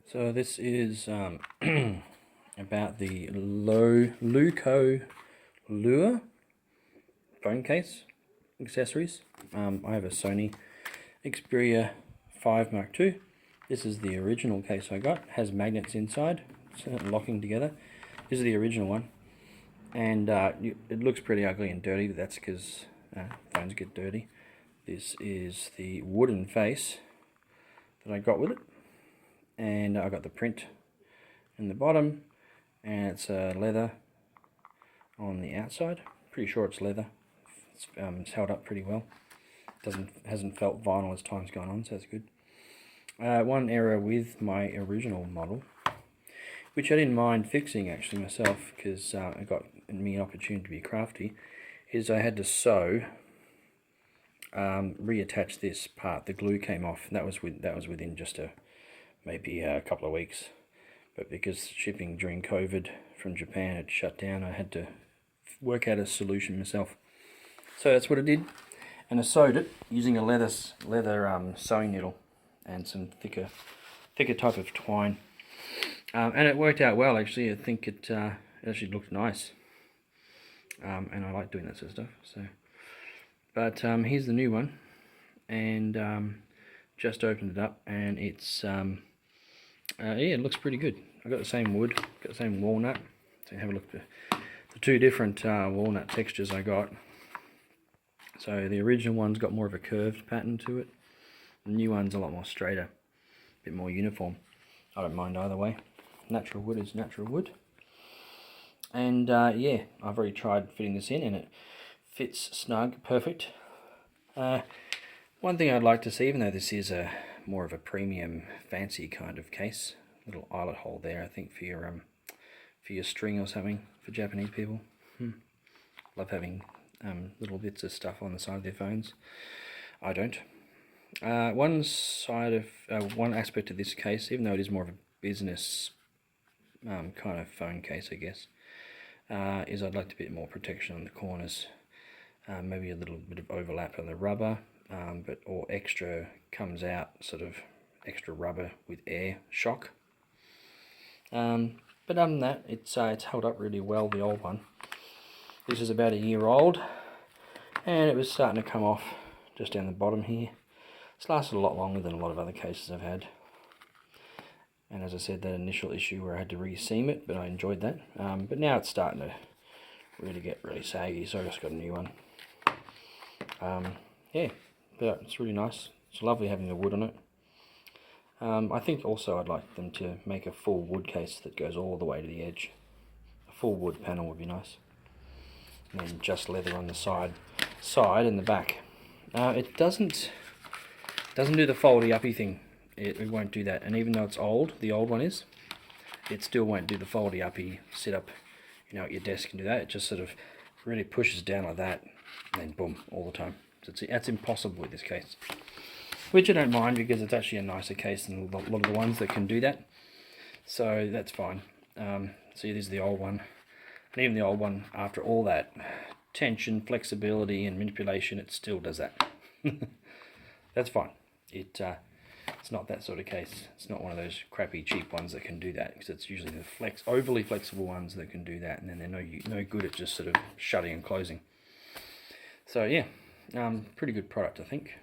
So this is about the LOOR phone case accessories. I have a Sony Xperia 5 Mark II. This is the original case I got. It has magnets inside, locking together. This is the original one, and it looks pretty ugly and dirty, but that's because phones get dirty. This is the wooden face that I got with it, and I got the print in the bottom, and it's leather on the outside. Pretty sure it's leather. It's held up pretty well. Hasn't felt vinyl as time's gone on, so that's good. One error with my original model, which I didn't mind fixing actually myself, because it got me an opportunity to be crafty, is I had to sew, reattach this part. The glue came off, and that was within just maybe a couple of weeks. But because shipping during COVID from Japan had shut down, I had to work out a solution myself. So that's what I did, and I sewed it using a leather sewing needle and some thicker type of twine, and it worked out well actually. I think it actually looked nice, and I like doing that sort of stuff. So, but here's the new one, and just opened it up, and it's yeah, it looks pretty good. I got the same wood, got the same walnut. So have a look at the two different walnut textures I got. So the original one's got more of a curved pattern to it. The new one's a lot more straighter, a bit more uniform. I don't mind either way. Natural wood is natural wood. And yeah, I've already tried fitting this in, and it fits snug, perfect. One thing I'd like to see, even though this is more of a premium, fancy kind of case, little eyelet hole there, I think for your string or something, for Japanese people. Love having little bits of stuff on the side of their phones. I don't. One aspect of this case, even though it is more of a business kind of phone case, I guess, is I'd like a bit more protection on the corners. Maybe a little bit of overlap of the rubber, or extra comes out, sort of extra rubber with air shock. But other than that, it's held up really well, the old one. This is about a year old, and it was starting to come off just down the bottom here. It's lasted a lot longer than a lot of other cases I've had. And as I said, that initial issue where I had to re-seam it, but I enjoyed that. But now it's starting to get really saggy, so I just got a new one. Yeah, but it's really nice. It's lovely having the wood on it. I think also I'd like them to make a full wood case that goes all the way to the edge. A full wood panel would be nice. And then just leather on the side and the back. It doesn't do the foldy uppy thing. It won't do that. And even though it's old, the old one is, it still won't do the foldy uppy sit up, at your desk and do that. It just sort of really pushes down like that, and then boom, all the time. So that's impossible with this case, which I don't mind, because it's actually a nicer case than a lot of the ones that can do that. So that's fine. See, this is the old one. And even the old one, after all that tension, flexibility and manipulation, it still does that. That's fine. It's not that sort of case. It's not one of those crappy cheap ones that can do that, because it's usually the overly flexible ones that can do that, and then they're no good at just sort of shutting and closing. So yeah, pretty good product, I think.